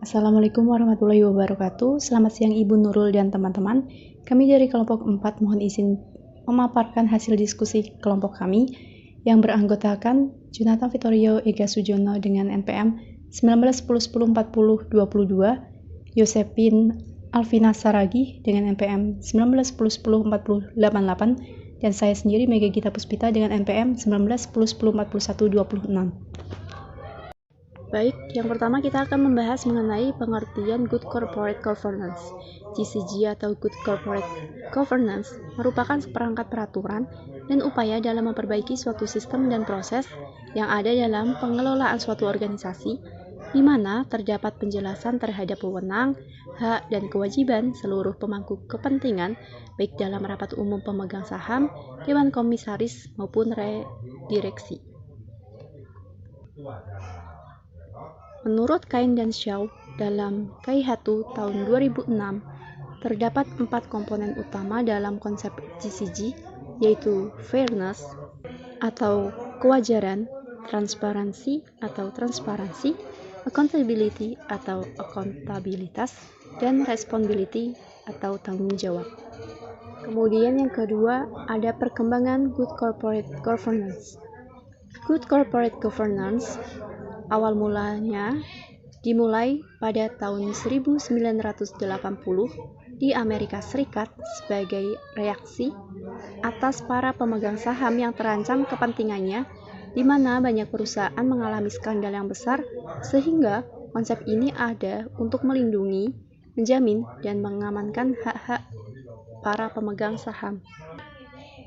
Assalamualaikum warahmatullahi wabarakatuh. Selamat siang Ibu Nurul dan teman-teman. Kami dari kelompok 4 mohon izin memaparkan hasil diskusi kelompok kami yang beranggotakan Jonathan Vittorio Ega Sujono dengan NPM 1910104022, Yosepin Alvina Saragih dengan NPM 1910104088, dan saya sendiri Mega Gita Puspita dengan NPM 1910104126. Baik, yang pertama kita akan membahas mengenai pengertian Good Corporate Governance. GCG atau Good Corporate Governance merupakan seperangkat peraturan dan upaya dalam memperbaiki suatu sistem dan proses yang ada dalam pengelolaan suatu organisasi, di mana terdapat penjelasan terhadap wewenang, hak, dan kewajiban seluruh pemangku kepentingan, baik dalam rapat umum pemegang saham, dewan komisaris, maupun direksi. Menurut Cain dan Shaw dalam Kaihatu tahun 2006, terdapat 4 komponen utama dalam konsep GCG, yaitu fairness atau kewajaran, transparansi atau transparansi, accountability atau akuntabilitas, dan responsibility atau tanggung jawab. Kemudian yang kedua ada perkembangan Good Corporate Governance. Good Corporate Governance awal mulanya dimulai pada tahun 1980 di Amerika Serikat sebagai reaksi atas para pemegang saham yang terancam kepentingannya, di mana banyak perusahaan mengalami skandal yang besar, sehingga konsep ini ada untuk melindungi, menjamin, dan mengamankan hak-hak para pemegang saham.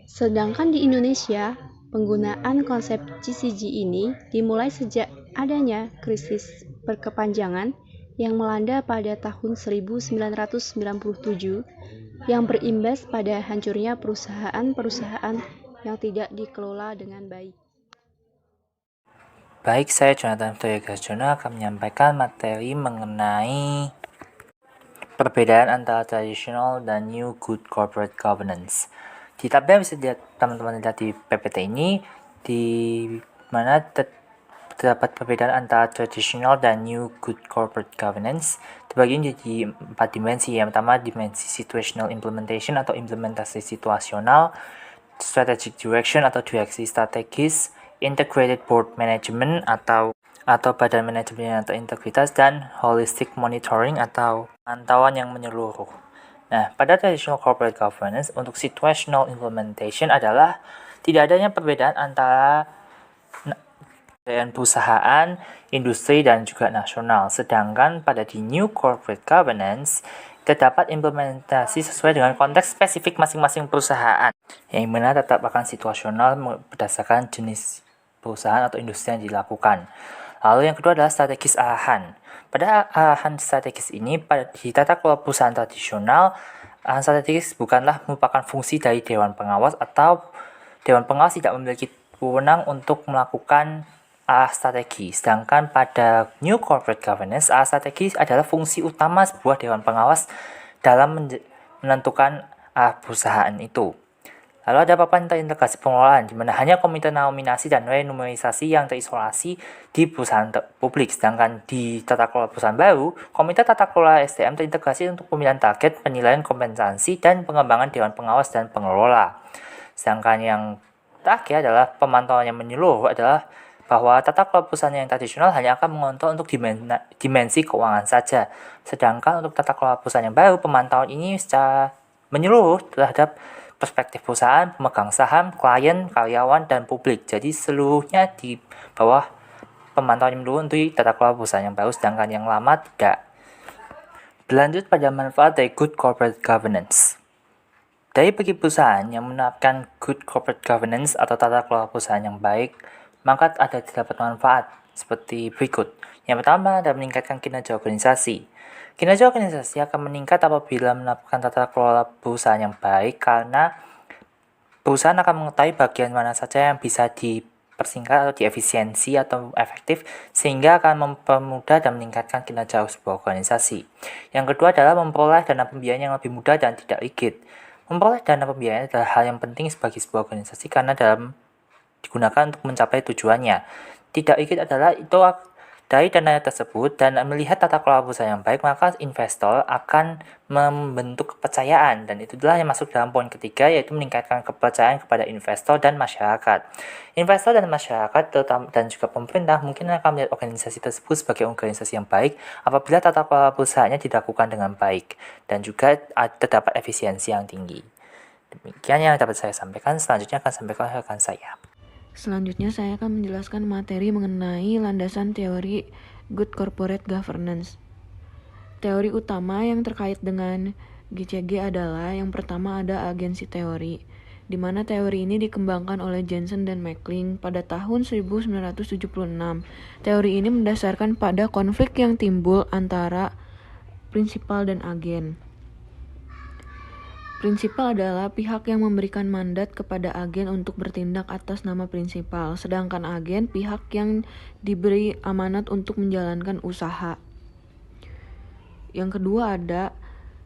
Sedangkan di Indonesia, penggunaan konsep GCG ini dimulai sejak adanya krisis berkepanjangan yang melanda pada tahun 1997 yang berimbas pada hancurnya perusahaan-perusahaan yang tidak dikelola dengan baik. Baik, saya Jonathan Vittorio Ega Sujono akan menyampaikan materi mengenai perbedaan antara traditional dan new good corporate governance. Di tabel bisa teman-teman lihat di PPT ini, di mana terdapat perbedaan antara traditional dan new good corporate governance dibagi menjadi 4 dimensi. Yang pertama dimensi situational implementation atau implementasi situasional, strategic direction atau direksi strategis, integrated board management atau badan manajemen atau integritas, dan holistic monitoring atau pantauan yang menyeluruh. Nah, pada traditional corporate governance, untuk situational implementation adalah tidak adanya perbedaan antara perusahaan, industri, dan juga nasional. Sedangkan pada di New Corporate Governance, terdapat implementasi sesuai dengan konteks spesifik masing-masing perusahaan, yang mana tetap akan situasional berdasarkan jenis perusahaan atau industri yang dilakukan. Lalu yang kedua adalah strategis arahan. Pada arahan strategis ini, di tata kelola perusahaan tradisional, arahan strategis bukanlah merupakan fungsi dari Dewan Pengawas, atau Dewan Pengawas tidak memiliki wewenang untuk melakukan arah strategi. Sedangkan pada New Corporate Governance, arah strategi adalah fungsi utama sebuah Dewan Pengawas dalam menentukan arah perusahaan itu. Lalu ada papan terintegrasi pengelolaan, di mana hanya komite nominasi dan renumerisasi yang terisolasi di perusahaan publik. Sedangkan di tata kelola perusahaan baru, komite tata kelola SDM terintegrasi untuk pemilihan target, penilaian kompensasi, dan pengembangan Dewan Pengawas dan pengelola. Sedangkan yang terakhir adalah pemantauan yang menyeluruh, adalah bahwa tata kelola perusahaan yang tradisional hanya akan mengontrol untuk dimensi keuangan saja. Sedangkan untuk tata kelola perusahaan yang baru, pemantauan ini secara menyeluruh terhadap perspektif perusahaan, pemegang saham, klien, karyawan, dan publik. Jadi seluruhnya di bawah pemantauan yang menyeluruh untuk tata kelola perusahaan yang baru, sedangkan yang lama tidak. Berlanjut pada manfaat dari good corporate governance. Dari bagi perusahaan yang menerapkan good corporate governance atau tata kelola perusahaan yang baik, maka ada terdapat manfaat seperti berikut. Yang pertama adalah meningkatkan kinerja organisasi. Kinerja organisasi akan meningkat apabila menerapkan tata kelola perusahaan yang baik, karena perusahaan akan mengetahui bagian mana saja yang bisa dipersingkat atau diefisiensi atau efektif, sehingga akan mempermudah dan meningkatkan kinerja sebuah organisasi. Yang kedua adalah memperoleh dana pembiayaan yang lebih mudah dan tidak rigid. Memperoleh dana pembiayaan adalah hal yang penting bagi sebuah organisasi karena digunakan untuk mencapai tujuannya. Tidak rigid adalah itu Dari dana tersebut dan melihat tata kelola perusahaan yang baik, maka investor akan membentuk kepercayaan, dan itulah yang masuk dalam poin ketiga, yaitu meningkatkan kepercayaan kepada investor dan masyarakat. Investor dan masyarakat dan juga pemerintah mungkin akan melihat organisasi tersebut sebagai organisasi yang baik apabila tata kelola perusahaannya dilakukan dengan baik dan juga terdapat efisiensi yang tinggi. Demikian yang dapat saya sampaikan. Selanjutnya akan sampaikan rekan saya. Selanjutnya saya akan menjelaskan materi mengenai landasan teori Good Corporate Governance. Teori utama yang terkait dengan GCG adalah yang pertama ada agensi teori, di mana teori ini dikembangkan oleh Jensen dan Mackling pada tahun 1976. Teori ini mendasarkan pada konflik yang timbul antara prinsipal dan agen. Prinsipal adalah pihak yang memberikan mandat kepada agen untuk bertindak atas nama prinsipal, sedangkan agen pihak yang diberi amanat untuk menjalankan usaha. Yang kedua ada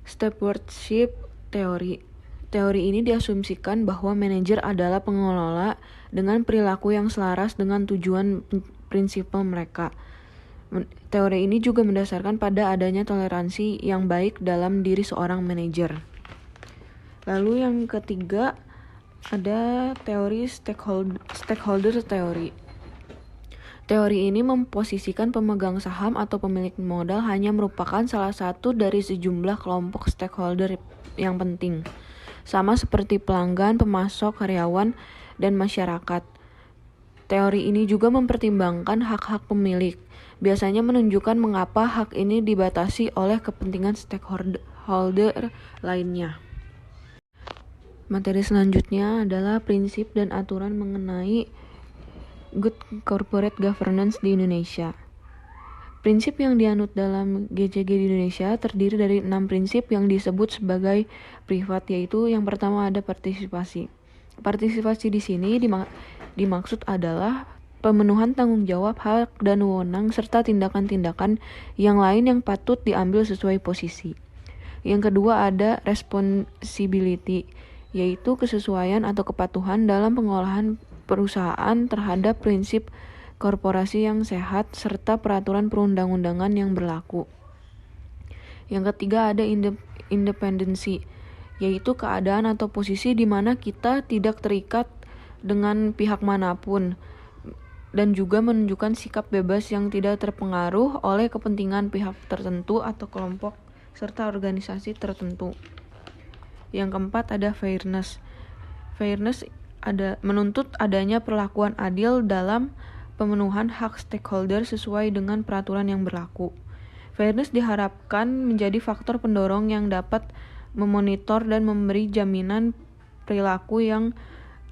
stewardship teori. Teori ini diasumsikan bahwa manajer adalah pengelola dengan perilaku yang selaras dengan tujuan prinsipal mereka. Teori ini juga mendasarkan pada adanya toleransi yang baik dalam diri seorang manajer. Lalu yang ketiga ada teori stakeholder teori. Teori ini memposisikan pemegang saham atau pemilik modal hanya merupakan salah satu dari sejumlah kelompok stakeholder yang penting, sama seperti pelanggan, pemasok, karyawan, dan masyarakat. Teori ini juga mempertimbangkan hak-hak pemilik, biasanya menunjukkan mengapa hak ini dibatasi oleh kepentingan stakeholder lainnya. Materi selanjutnya adalah prinsip dan aturan mengenai Good Corporate Governance di Indonesia. Prinsip yang dianut dalam GCG di Indonesia terdiri dari 6 prinsip yang disebut sebagai privat, yaitu yang pertama ada partisipasi. Partisipasi di sini dimaksud adalah pemenuhan tanggung jawab, hak dan wewenang serta tindakan-tindakan yang lain yang patut diambil sesuai posisi. Yang kedua ada responsibility, yaitu kesesuaian atau kepatuhan dalam pengolahan perusahaan terhadap prinsip korporasi yang sehat serta peraturan perundang-undangan yang berlaku. Yang ketiga ada independensi, yaitu keadaan atau posisi di mana kita tidak terikat dengan pihak manapun dan juga menunjukkan sikap bebas yang tidak terpengaruh oleh kepentingan pihak tertentu atau kelompok serta organisasi tertentu. Yang keempat ada fairness. Fairness menuntut adanya perlakuan adil dalam pemenuhan hak stakeholder sesuai dengan peraturan yang berlaku. Fairness diharapkan menjadi faktor pendorong yang dapat memonitor dan memberi jaminan perilaku yang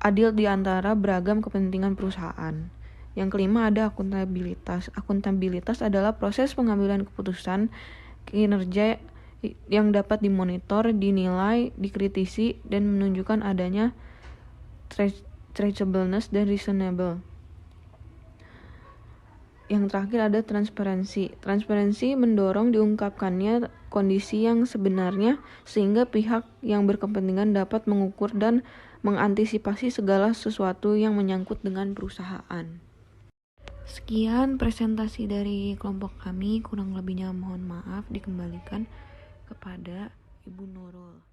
adil di antara beragam kepentingan perusahaan. Yang kelima ada akuntabilitas. Akuntabilitas adalah proses pengambilan keputusan kinerja yang dapat dimonitor, dinilai, dikritisi, dan menunjukkan adanya traceableness dan reasonable. Yang terakhir ada transparansi. Transparansi mendorong diungkapkannya kondisi yang sebenarnya sehingga pihak yang berkepentingan dapat mengukur dan mengantisipasi segala sesuatu yang menyangkut dengan perusahaan. Sekian presentasi dari kelompok kami, kurang lebihnya mohon maaf, dikembalikan kepada Ibu Nurul.